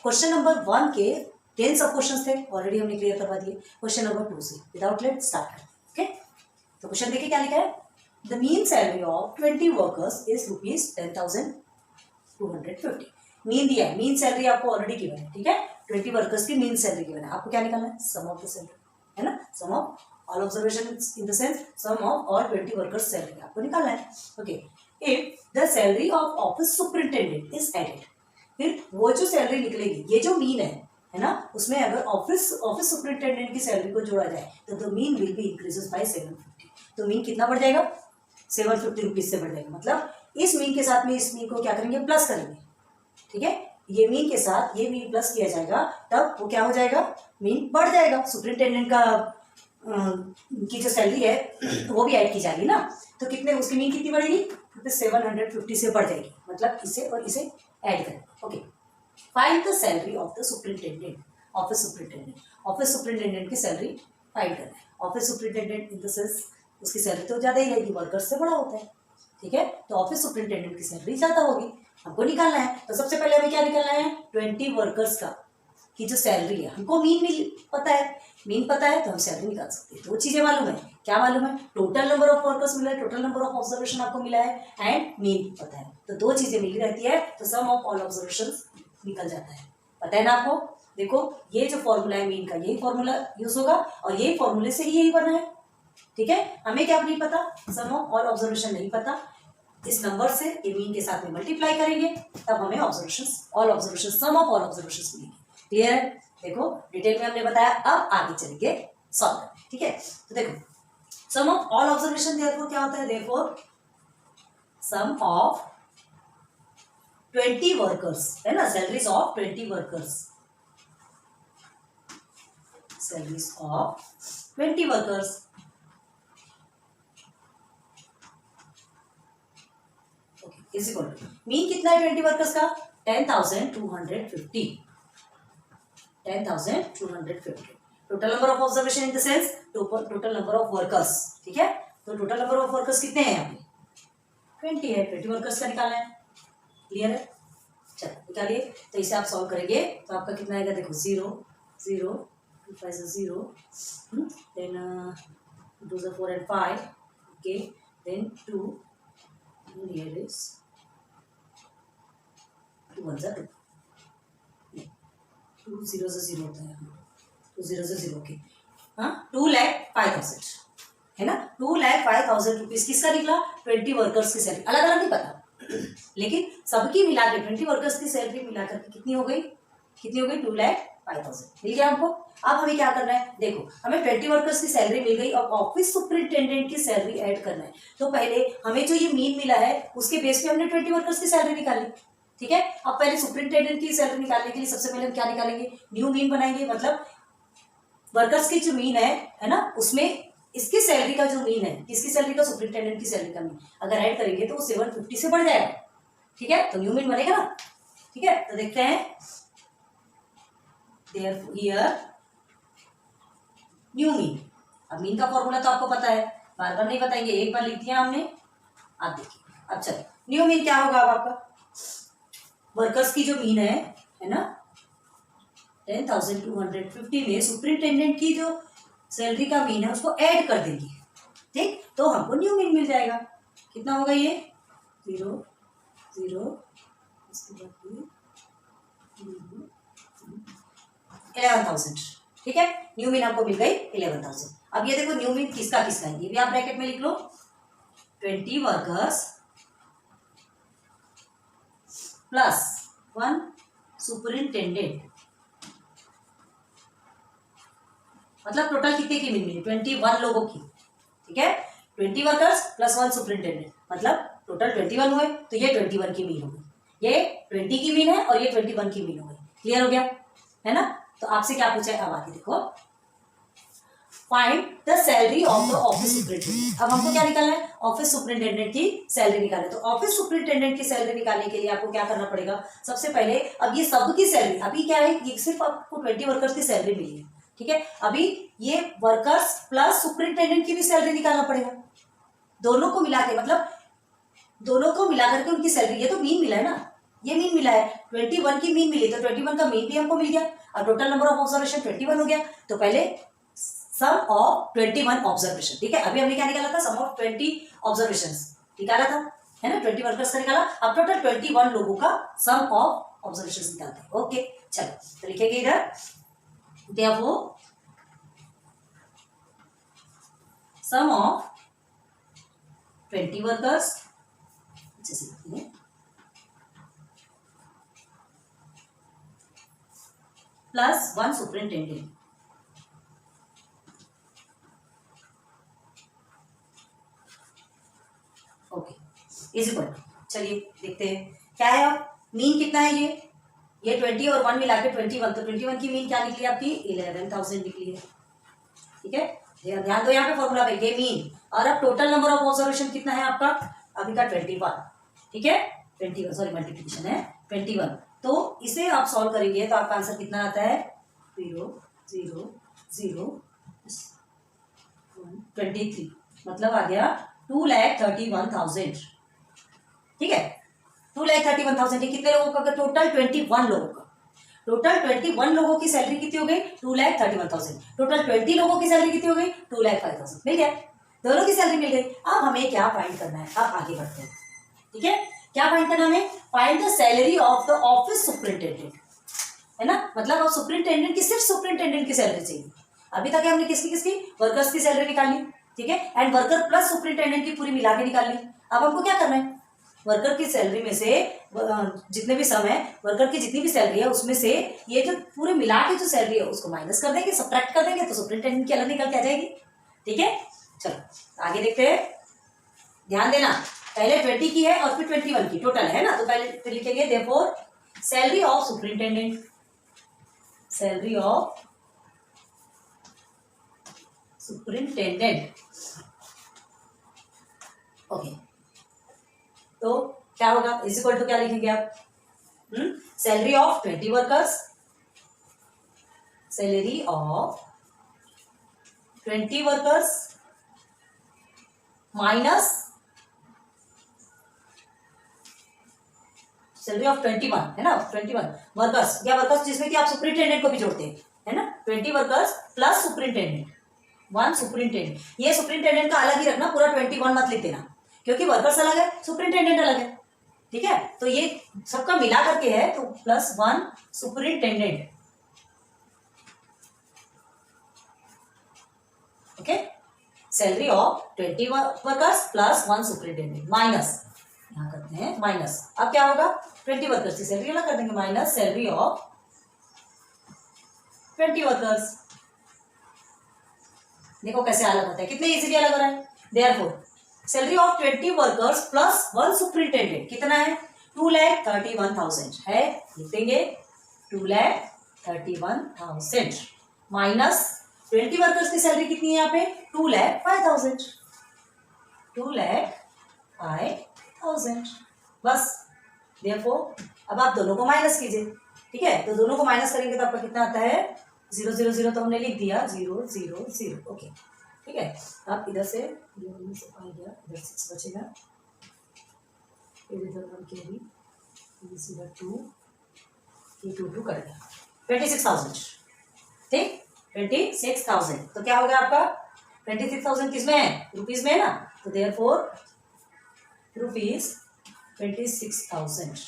Question number 1 के 10 सब question थे, ऑलरेडी हमने क्लियर करवा दिए। क्वेश्चन नंबर 2 से विदाउट लेट स्टार्ट। ओके, तो क्वेश्चन देखिए क्या लिखा है। The mean salary of 20 workers is ₹10,250। Mean दिया है, मीन सैलरी आपको ऑलरेडी गिवन है, ठीक है। 20 वर्कर्स की मीन सैलरी गिवन है, आपको क्या निकालना है, सम ऑफ द सैलरी, है ना। Sum of all observation in the sense sum of all 20 workers salary आपको निकालना है। Okay, if the salary of office superintendent is added, फिर वो जो सैलरी निकलेगी, ये जो मीन है ना, उसमें अगर ऑफिस सुपरिटेंडेंट की सैलरी को जोड़ा जाए तो the mean will be increases by 750। तो मीन कितना बढ़ जाएगा, 750 रुपीज से बढ़ जाएगा। मतलब इस मीन के साथ में इस मीन को क्या करेंगे, प्लस करेंगे, ठीक है। ये मीन के साथ ये मीन प्लस किया जाएगा, तब वो क्या हो जाएगा, मीन बढ़ जाएगा। सुपरिटेंडेंट का की जो सैलरी है वो भी ऐड की जाएगी ना, तो कितने उसकी मीन कितनी बढ़ेगी, 750 से बढ़ जाएगी। मतलब इसे और इसे ऐड करें। Okay, find the salary of the superintendent, office superintendent की सैलरी फाइंड करना है। Office superintendent in the sense उसकी सैलरी तो ज्यादा ही रहेगी, वर्कर्स से बड़ा होता है, ठीक है। तो ऑफिस सुपरिटेंडेंट की सैलरी ज्यादा होगी, हमको निकालना है। तो सबसे पहले हमें क्या निकालना है, 20 वर्कर्स का की जो सैलरी है, हमको मीन पता है, मीन पता है तो हम सैलरी निकाल सकते हैं। दो चीजें मालूम है, क्या मालूम है, टोटल नंबर ऑफ वर्कर्स मिला है, टोटल नंबर ऑफ ऑब्जर्वेशन आपको मिला है, एंड मीन पता है। तो दो चीजें मिली रहती है तो सम ऑफ ऑल ऑब्जर्वेशन निकल जाता है, पता है ना आपको। देखो ये जो फॉर्मूला है मीन का, यही फॉर्मूला यूज होगा और यही फॉर्मूले से ही यही बना है, ठीक है। हमें क्या नहीं पता, सम ऑफ ऑल ऑब्जर्वेशन नहीं पता, इस नंबर से ये मीन के साथ में मल्टीप्लाई करेंगे तब हमें observation all observation some of all observation मिलेंगे। क्लियर है, देखो डिटेल में हमने बताया, अब आगे चलेंगे सॉल्व करने, ठीक है। तो देखो सम ऑफ ऑल ऑब्जर्वेशन देयरफॉर क्या होता है, देयरफॉर सम ऑफ 20 वर्कर्स, है ना, salaries of 20 workers, salaries of 20 workers. Is equal to mean कितना है 20 वर्कर्स का, 10,250, 10,250। Total number of observation in the sense total number of workers, ठीक है। तो टोटल नंबर ऑफ वर्कर्स कितने हैं यहाँ पे, 20 है, 20 वर्कर्स का निकालना है। क्लियर है, चलो निकालिए। तो इसे आप सॉल्व करेंगे तो आपका कितना आएगा, देखो 0 0 2 5 0, then 2 4 and 5, okay, then 2, and here is 2 1 2, 2 0 से 0 होता है, 2 0 से 0 के, हाँ 2,05,000 है ना, 2,05,000 रुपीज किसका निकला, 20 वर्कर्स की सैलरी। अलग अलग नहीं पता लेकिन सबकी मिला के 20 वर्कर्स की सैलरी मिलाकर के कितनी हो गई, 2,05,000 मिल गया हमको। अब हमें क्या करना है, देखो हमें 20 वर्कर्स की सैलरी मिल गई, अब ऑफिस सुपरिटेंडेंट की सैलरी ऐड करना है। तो पहले हमें जो ये मीन मिला है उसके बेस पे हमने 20 वर्कर्स की सैलरी निकाली, ठीक है। अब पहले सुपरिटेंडेंट की सैलरी निकालने के लिए सबसे पहले हम क्या निकालेंगे, न्यू मीन बनाएंगे। मतलब वर्कर्स की जो मीन है ना, उसमें इसकी सैलरी का जो मीन है, किसकी सैलरी का, सुपरिटेंडेंट की सैलरी का मीन अगर ऐड करेंगे तो वो 750 से बढ़ जाएगा, ठीक है। तो न्यू मीन बनेगा ना, ठीक है। तो देखते हैं, देयरफॉर हियर न्यू मीन। अब मीन का फॉर्मूला तो आपको पता है, बार बार नहीं बताएंगे, एक बार लिख दिया हमने। आप देखिए, अब चलो न्यू मीन क्या होगा, अब आपका वर्कर्स की जो मीन है ना, 10,250 में सुपरिटेंडेंट की जो सैलरी का मीन है उसको ऐड कर देंगे, ठीक। तो हमको न्यू मीन मिल जाएगा। कितना होगा ये, 0 0, इसके बाद 11,000, ठीक है। न्यू मीन आपको मिल गई 11,000। अब ये देखो न्यू मीन किसका किसका है, ये भी आप ब्रैकेट में लिख लो, 20 वर्कर्स प्लस 1 सुपरिटेंडेंट, मतलब टोटल कितने की मीन मिली, 21 लोगों की, ठीक है। 20 वर्कर्स प्लस 1 सुपरिटेंडेंट, मतलब टोटल 21 हुए, तो ये 21 की मीन हो गई, ये 20 की मीन है और ये 21 की मीन हो गई। क्लियर हो गया, है ना। तो आपसे क्या पूछा है, अब आगे देखो, find the salary of the office superintendent. अब हमको क्या निकालना है, ऑफिस सुपरिटेंडेंट की सैलरी निकालना है। तो ऑफिस सुपरिटेंडेंट की सैलरी निकालने के लिए आपको क्या करना पड़ेगा, सबसे पहले अब ये सबकी सैलरी, अभी क्या है, ये सिर्फ आपको 20 वर्कर्स की सैलरी मिली है, ठीक है। अभी ये वर्कर्स प्लस सुपरिटेंडेंट की भी सैलरी निकालना पड़ेगा, दोनों को मिला के, मतलब दोनों को मिला करके उनकी सैलरी, ये तो मीन मिला है ना, ये मीन मिला है, 21 की मीन मिली, तो 21 का मीन भी हमको मिल गया। अब टोटल नंबर ऑफ ऑब्जर्वेशन 21 हो गया, तो पहले सम ऑफ 21 ऑब्जर्वेशन, ठीक है। अभी हमने क्या निकाला था, सम ऑफ 20 ऑब्जर्वेशन निकाला था, है ना, 20 वर्कर्स का निकाला। अब टोटल 21 लोगों का सम ऑफ ऑब्जर्वेशन निकालते हैं। ओके चलो, तो लिखेंगे इधर therefore sum of 20 workers जैसे लिखते हैं plus 1 superintendent. Okay is equal, चलिए देखते हैं क्या है। अब मीन कितना है, ये 20 और 1 मिला के 21, तो 21 की मीन क्या निकली आपकी 11,000 निकली है, ठीक है। ध्यान दो यहाँ पे फॉर्मूला पे, ये मीन, और अब टोटल नंबर ऑफ ऑब्जर्वेशन कितना है आपका अभी का 21, ठीक है। 21 सॉरी मल्टीप्लिकेशन है 21, तो इसे आप सॉल्व करेंगे तो आपका आंसर कितना आता है 0 0 0 23, मतलब आ गया 2,31,000, ठीक है। 2,31,000 कितने लोगों का, टोटल 21 लोगों का, टोटल 21 लोगों की सैलरी कितनी हो गई 2,31,000, टोटल 20 लोगों की सैलरी कितनी हो गई 2,05,000, मिल गया, दोनों की सैलरी मिल गई। अब हमें क्या फाइंड करना है, अब आगे बढ़ते हैं, ठीक है। क्या फाइंड करना है हमें, find the salary of the office superintendent, है ना, मतलब अब सुपरिंटेंडेंट की सिर्फ सुपरिंटेंडेंट की सैलरी चाहिए। अभी तक हमने किसकी किसकी वर्कर्स की सैलरी निकाली, ठीक है, एंड वर्कर प्लस सुपरिंटेंडेंट की पूरी मिला के निकाल ली। अब हमको क्या करना है, वर्कर की सैलरी में से जितने भी सम है, वर्कर की जितनी भी सैलरी है उसमें से ये जो पूरे मिला के जो सैलरी है उसको माइनस कर देंगे, सब्ट्रैक्ट कर देंगे, तो सुपरिंटेंडेंट की अलग निकल के आ जाएगी, ठीक है। चलो आगे देखते हैं, ध्यान देना, पहले 20 की है और फिर 21 की टोटल है ना, तो पहले फिर लिखेंगे therefore salary of superintendent, salary of superintendent, okay. तो क्या होगा, इज इक्वल टू क्या लिखेंगे आप, salary of 20 workers, salary of 20 workers minus salary of 21, है ना, 21 वर्कर्स, या वर्कर्स जिसमें कि आप सुपरिंटेंडेंट को भी जोड़ते हैं, है ना, 20 वर्कर्स प्लस सुपरिंटेंडेंट, 1 सुपरिंटेंडेंट। ये सुपरिंटेंडेंट का अलग ही रखना, पूरा 21 मत लिख देना, क्योंकि वर्कर्स अलग है सुपरिंटेंडेंट अलग है, ठीक है। तो ये सबका मिला करके है, तो plus 1 superintendent, okay. Salary of 20 workers plus 1 superintendent minus, यहां करते हैं माइनस, अब क्या होगा 20 वर्कर्स की सैलरी अलग कर देंगे, माइनस सैलरी ऑफ 20 वर्कर्स। देखो कैसे अलग होता है, कितने इजीली अलग हो रहा है। Therefore salary of 20 workers plus 1 superintendent कितना है 2,31,000 है, लिख देंगे 2,31,000 माइनस 20 वर्कर्स की सैलरी कितनी है यहाँ पे 2,05,000, 2,05,000 बस। देयरफॉर अब आप दोनों को माइनस कीजिए, ठीक है, तो दोनों को माइनस करेंगे तो आपका कितना आता है 0 0 0, तो हमने लिख दिया 0 0 0, ओके, ठीक है। अब इधर से 5 गया, इधर 6 बचेगा, इधर 1 कैरी, इधर 2, ये 2 2 कट गया, 26,000, ठीक, 26,000। तो क्या होगा आपका 26,000 किसमें है, रुपीज में है ना, तो देयरफॉर रुपीज 26,000।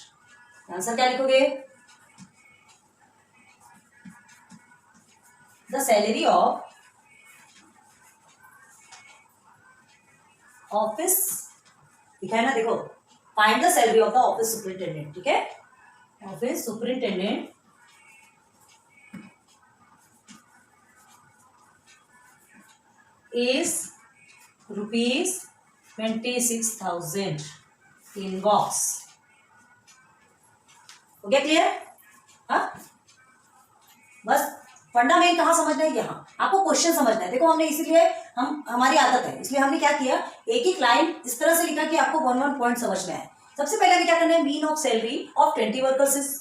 आंसर क्या लिखोगे, द सैलरी ऑफ ऑफिस, लिखा है ना, देखो find the salary of the office superintendent, ठीक है, office superintendent is rupees 26,000 in box, हो गया क्लियर। हाँ बस फंडा मेन कहाँ समझना है, यहाँ आपको क्वेश्चन समझना है। देखो हमने इसीलिए हमारी आदत है, इसलिए हमने क्या किया, एक एक लाइन इस तरह से लिखा कि आपको 1 पॉइंट समझ में आए। सबसे पहले हमें क्या करना है, mean of salary of 20 workers is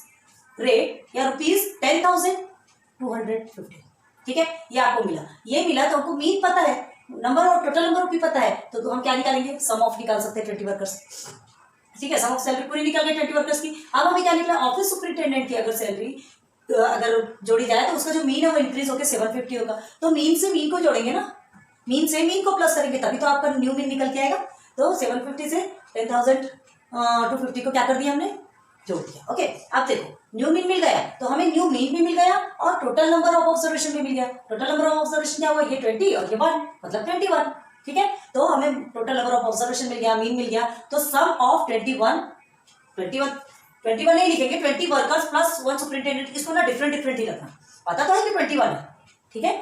rate या ₹10,250, ठीक है, ये आपको मिला, ये मिला तो हमको मीन पता है, नंबर और टोटल नंबर भी पता है, तो हम क्या निकालेंगे, सम ऑफ निकाल सकते हैं 20 वर्कर्स, ठीक है, सम ऑफ सैलरी पूरी निकल गई 20 वर्कर्स की। अब हमें क्या निकला, ऑफिस सुपरिटेंडेंट की अगर सैलरी अगर जोड़ी जाए तो उसका जो मीन है वो इंक्रीज होकर 750 होगा। तो मीन से मीन को जोड़ेंगे ना, मीन से मीन को प्लस करेंगे तभी तो आपका न्यू मीन निकल के आएगा। तो 750 से 10,250 को क्या कर दिया हमने, जोड़ दिया। ओके, अब देखो न्यू मीन मिल गया तो हमें न्यू मीन भी मिल गया और टोटल नंबर ऑफ ऑब्जर्वेशन भी मिल गया। टोटल नंबर ऑफ ऑब्जर्वेशन क्या हुआ, ये 20 और ये 1 मतलब 21। ठीक है, तो हमें टोटल नंबर ऑफ ऑब्जर्वेशन मिल गया, मीन मिल गया। तो सम ऑफ 21 नहीं लिखेंगे, 20 वर्कर्स प्लस 1 सुपरिटेंडेंट। इसको ना डिफरेंट डिफरेंट ही रखना। पता तो है कि 21 है, ठीक है,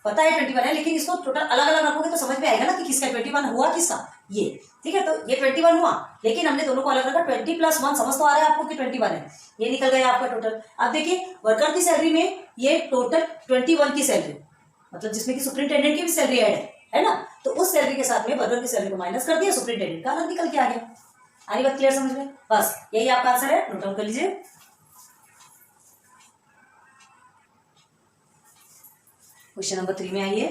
पता है 21 है, लेकिन इसको टोटल अलग अलग रखोगे तो समझ में आएगा ना कि किसका 21 हुआ, किसका ये। ठीक है, तो ये 21 हुआ, लेकिन हमने दोनों को अलग रखा। 20 + 1 समझ तो आ रहा है आपको कि 21 है, ये निकल गया आपका टोटल। अब देखिए वर्कर की सैलरी में ये टोटल 21 की सैलरी, मतलब जिसमें कि सुपरिटेंडेंट की भी सैलरी ऐड है ना, तो उस सैलरी के साथ में वर्कर की सैलरी को माइनस कर दिया, सुपरिटेंडेंट का अलग निकल के आ गया। आरी बात क्लियर समझ में? बस यही आपका आंसर है, नोट डाउन कर लीजिए। क्वेश्चन नंबर 3 में आइए।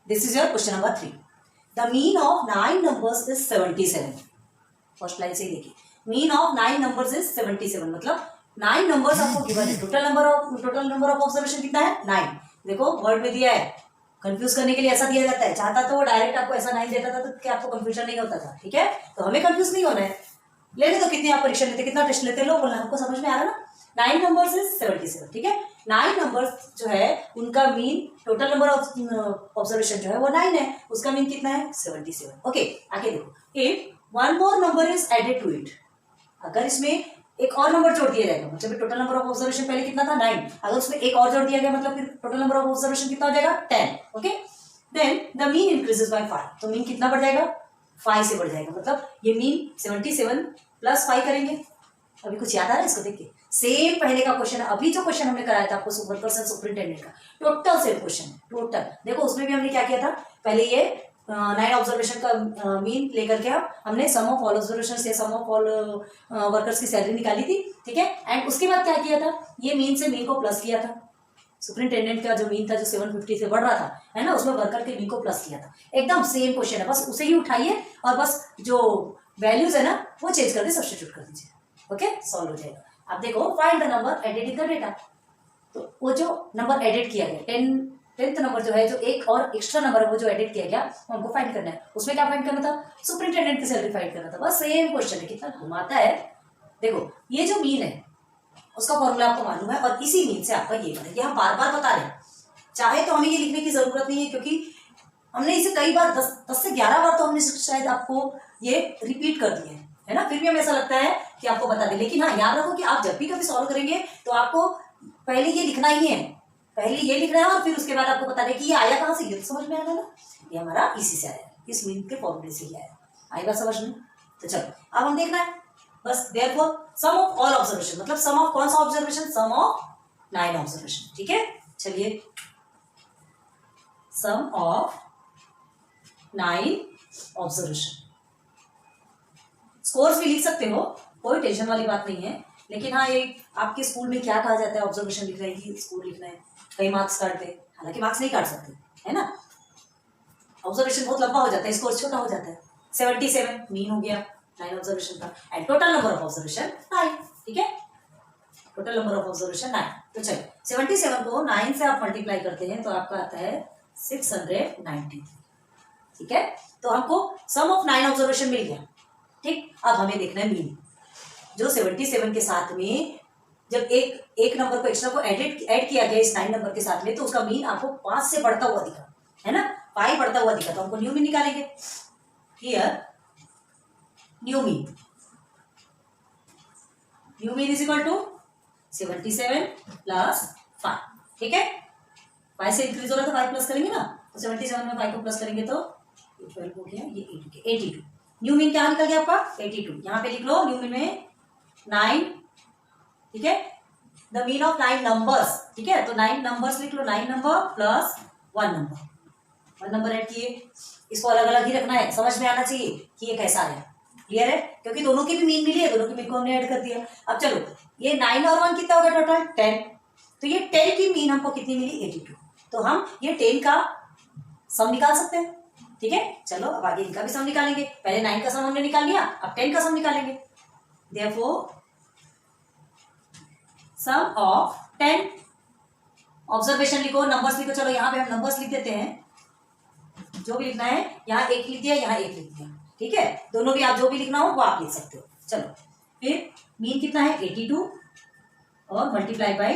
This is your question number 3। The mean of 9 numbers is 77। First line से ही देखिए, मीन ऑफ 9 नंबर्स इज 77, मतलब 9 नंबर्स आपको गिवन है। टोटल नंबर ऑफ ऑब्जर्वेशन कितना है, 9। देखो वर्ड में दिया है, कंफ्यूज करने के लिए ऐसा दिया जाता है। चाहता तो वो डायरेक्ट आपको ऐसा 9 देता था तो क्या आपको कंफ्यूजन नहीं होता था। ठीक है, तो हमें कंफ्यूज नहीं होना है। लेने तो कितनी आप परीक्षा लेते, कितना टेस्ट लेते, लोग बोलना हमको समझ में आ रहा ना। 9 नंबर्स इज 77। ठीक है, 9 नंबर्स जो है उनका mean, total number of observation जो है वो 9 है, उसका मीन कितना है, 77। ओके, आगे देखो, if one more number is added to it, अगर इसमें एक और नंबर जोड़ दिया जाएगा, मतलब टोटल नंबर ऑफ ऑब्जर्वेशन पहले कितना था, 9, अगर उसमें एक और जोड़ दिया गया मतलब फिर टोटल नंबर ऑफ ऑब्जर्वेशन कितना हो जाएगा, 10। Okay, then the mean increases by 5, तो मीन कितना बढ़ जाएगा, 5 से बढ़ जाएगा। मतलब ये मीन 77 + 5 करेंगे। अभी कुछ याद आ रहा है इसको देख के? सेम पहले का क्वेश्चन, अभी जो क्वेश्चन हमने कराया था आपको वर्कर्स एंड सुपरिटेंडेंट का, टोटल सेम क्वेश्चन है, टोटल। देखो उसमें भी हमने क्या किया था, पहले ये 9 ऑब्जर्वेशन का मीन लेकर के हमने सम ऑफ ऑल ऑब्जर्वेशन से सम ऑफ ऑल वर्कर्स की सैलरी निकाली थी। ठीक है, एंड उसके बाद क्या किया था, ये मीन से मीन को प्लस किया था। सुपरिटेंडेंट का जो मीन था जो 750 से बढ़ रहा था, है ना, उसमें वर्कर के मीन को प्लस किया था। एकदम सेम क्वेश्चन है, बस उसे ही उठाइए और बस जो वैल्यूज है ना वो चेंज करके सब्स्टिट्यूट कर दीजिए। ओके, सॉल्व हो जाएगा। अब देखो, find the number added in the data. तो वो जो नंबर एडेड किया गया, 10th नंबर जो है, जो एक और एक्स्ट्रा नंबर है वो जो एडिट किया गया, हमको फाइंड करना है। उसमें क्या फाइंड करना था, सुपरिटेंडेंट की सैलरी फाइंड करना था। बस सेम क्वेश्चन है, कितना घुमाता है। देखो ये जो मीन है उसका फॉर्मूला आपको मालूम है और इसी मीन से आपका ये बना, ये हम बार बार बता रहे हैं। चाहे तो हमें ये लिखने की जरूरत नहीं है, क्योंकि हमने इसे कई बार 10 से 11 बार तो हमने शायद आपको ये रिपीट कर दिया है ना, फिर भी हमें ऐसा लगता है कि आपको बता दें। लेकिन हाँ, याद रखो कि आप जब भी कभी सॉल्व करेंगे तो आपको पहले ये लिखना ही है, पहले ये लिखना है और फिर उसके बाद आपको बता दें कि ये आया कहाँ से, ये तो समझ में आएगा ना, ये हमारा इसी से आया, इस मीन के फॉर्मूले से ही आया। आएगा समझ में? तो चलो अब हम देखना है बस, therefore sum of all observation, मतलब सम ऑफ कौन सा ऑब्जर्वेशन, सम ऑफ 9 ऑब्जर्वेशन। ठीक है, चलिए सम ऑफ 9 ऑब्जर्वेशन। स्कोर्स भी लिख सकते हो, कोई टेंशन वाली बात नहीं है। लेकिन हाँ, ये आपके स्कूल में क्या कहा जाता है, ऑब्जर्वेशन लिखना है कि स्कोर लिखना है, कई मार्क्स काटते हैं, हालांकि मार्क्स नहीं काट सकते, है ना। ऑब्जर्वेशन बहुत लंबा हो जाता है, स्कोर छोटा हो जाता है। 77 मीन हो गया 9 ऑब्जर्वेशन का, and total number of observation 9। ठीक है, टोटल नंबर ऑफ ऑब्जर्वेशन 9। तो चलो 77 को 9 से आप मल्टीप्लाई करते हैं तो आपका आता है 690। ठीक है, तो हमको सम ऑफ 9 ऑब्जर्वेशन मिल गया। ठीक, अब हमें देखना है मीन, जो 77 के साथ में जब एक नंबर को एक्स्ट्रा को ऐड किया गया इस 9 नंबर के साथ में, तो उसका मीन आपको 5 से बढ़ता हुआ दिखा, है ना, 5 बढ़ता हुआ दिखा, तो हमको न्यू मीन निकालेंगे। Here new mean is equal to 77 + 5। ठीक है, 5 से इंक्रीज हो रहा था, 5 प्लस करेंगे ना, तो 77 में 5 को प्लस करेंगे तो 12 हो गया, ये 82। न्यू मीन क्या निकल गया आपका, 82। यहाँ पे लिख लो न्यू मीन में 9। ठीक है, द मीन ऑफ 9 नंबर्स। ठीक है, तो 9 नंबर्स लिख लो, 9 number plus 1 number, 1 number add किए। इसको अलग अलग ही रखना है, समझ में आना चाहिए कि ये कैसा है। क्लियर है, क्योंकि दोनों की भी मीन मिली है, दोनों की मीन को हमने ऐड कर दिया। अब चलो ये 9 और 1 कितना होगा टोटल, 10। तो ये 10 की मीन हमको कितनी मिली, 82। तो हम ये 10 का सम निकाल सकते हैं। ठीक है, चलो अब आगे इनका भी सम निकालेंगे। पहले 9 का सम हमने निकाल लिया, अब 10 का सम निकालेंगे। देयरफॉर सम ऑफ 10, ऑब्जर्वेशन लिखो, नंबर्स लिखो। चलो यहाँ पे हम नंबर्स लिख देते हैं, जो भी लिखना है। यहाँ 1 लिख दिया, यहाँ 1 लिख दिया, ठीक है। दोनों भी आप जो भी लिखना हो वो आप लिख सकते हो। चलो फिर मीन कितना है 82 और multiply by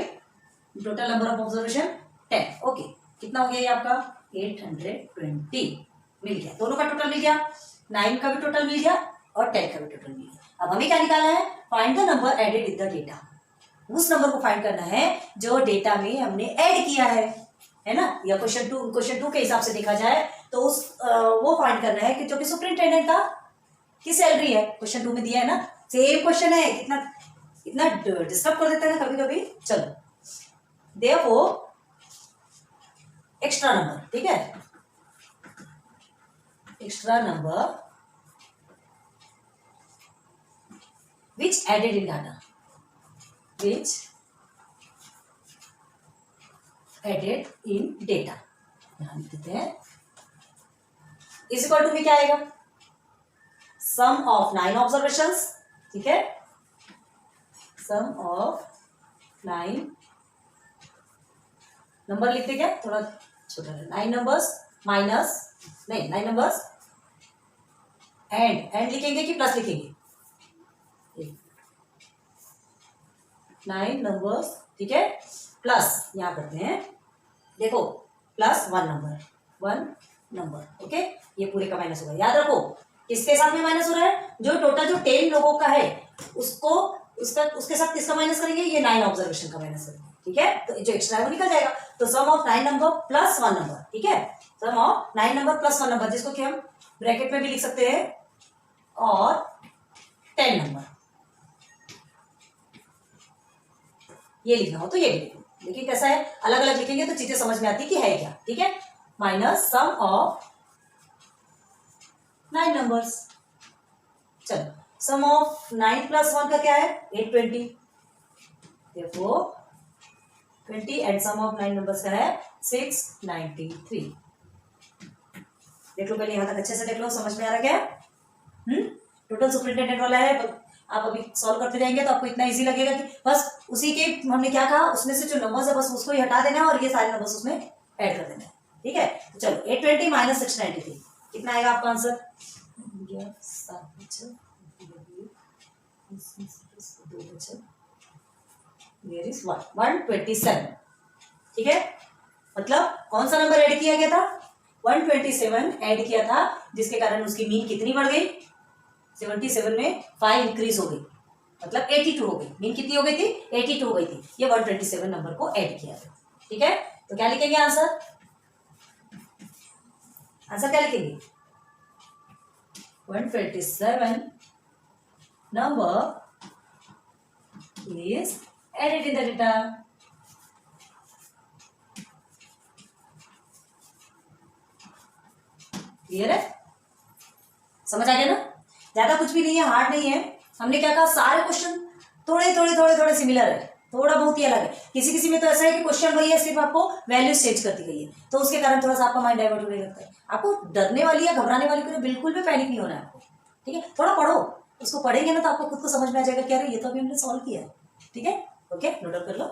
total number of observation 10। Okay, कितना हो गया ये आपका 820 मिल गया। दोनों का टोटल मिल गया, 9 का भी टोटल मिल गया और 10 का भी टोटल मिल गया। अब हमें क्या निकालना है, find the number added in the data. उस नंबर को फाइंड करना है जो डेटा में हमने ऐड किया है ना। या क्वेश्चन टू के हिसाब से देखा जाए तो उस वो फाइंड करना है कि जो कि सुपरिंटेंडेंट का की सैलरी है। क्वेश्चन 2 में दिया है ना, सेम क्वेश्चन है। इतना डिस्टर्ब कर देता है ना कभी कभी। चलो देयरफॉर एक्स्ट्रा नंबर, ठीक है, extra number which added in data, which added in data, यहां लिख देते हैं। इज इक्वल टू में क्या आएगा, सम ऑफ 9 ऑब्जर्वेशंस, ठीक है, सम ऑफ 9 नंबर लिखते क्या, थोड़ा छोटा है, 9 नंबर्स माइनस, नहीं 9 नंबर्स एंड लिखेंगे कि प्लस लिखेंगे, 9 नंबर्स, ठीक है, प्लस यहां करते हैं, देखो प्लस 1 नंबर, ओके। ये पूरे का माइनस होगा। याद रखो किसके साथ में माइनस हो रहा है, जो टोटल जो 10 लोगों का है उसको उसके साथ किसका माइनस करेंगे, ये 9 ऑब्जर्वेशन का माइनस करेंगे, ठीक है। तो जो एक्स्ट्रा है वो निकल जाएगा। तो सम ऑफ 9 नंबर प्लस 1 नंबर, ठीक है, सम ऑफ 9 नंबर प्लस 1 नंबर, जिसको कि हम ब्रैकेट में भी लिख सकते हैं, और 10 नंबर, ये लिखना हो तो ये भी लिखो। देखिए कैसा है, अलग अलग लिखेंगे तो चीजें समझ में आती है कि है क्या, ठीक है। माइनस सम ऑफ 9 नंबर्स, चलो सम ऑफ 9 प्लस 1 का क्या है 820, देखो 20 एंड सम ऑफ 9 नंबर्स का है 693। देख लो पहले, यहां तक अच्छे से देख लो, समझ में आ रहा क्या। टोटल सुपरिंटेंडेंट वाला है, आप अभी सॉल्व करते जाएंगे तो आपको इतना इजी लगेगा कि बस उसी के हमने क्या कहा, उसमें से जो नंबर्स है बस उसको ही हटा देना है और ये सारे नंबर्स उसमें ऐड कर देना है, ठीक है। तो चलो 820 माइनस 693 कितना आएगा आपका आंसर, 127, ठीक है। मतलब कौन सा नंबर ऐड किया गया था, 127 ऐड किया था, जिसके कारण उसकी मीन कितनी बढ़ गई, 77 में 5 इंक्रीज हो गई, मतलब 82 हो गई। मीन कितनी हो गई थी, 82 हो गई थी। ये 127 नंबर को ऐड किया था, ठीक है। तो क्या लिखेंगे आंसर, आंसर क्या लिखेंगे, 127 number is added in the data. Clear है, समझ आ गया ना। ज्यादा कुछ भी नहीं है, हार्ड नहीं है। हमने क्या कहा, सारे क्वेश्चन थोड़े सिमिलर है, थोड़ा बहुत ही अलग है। किसी में तो ऐसा है कि क्वेश्चन वही है, सिर्फ आपको वैल्यूज चेंज करती गई है, तो उसके कारण थोड़ा सा आपका माइंड डाइवर्ट होने लगता है। आपको डरने वाली या घबराने वाली को बिल्कुल भी पैनिक नहीं होना है आपको, ठीक है। थोड़ा पढ़ो, उसको पढ़ेंगे ना तो आपको खुद को समझ में आ जाएगा कि अरे ये तो अभी हमने सॉल्व किया है, ठीक है। ओके, नोट डाउन कर लो।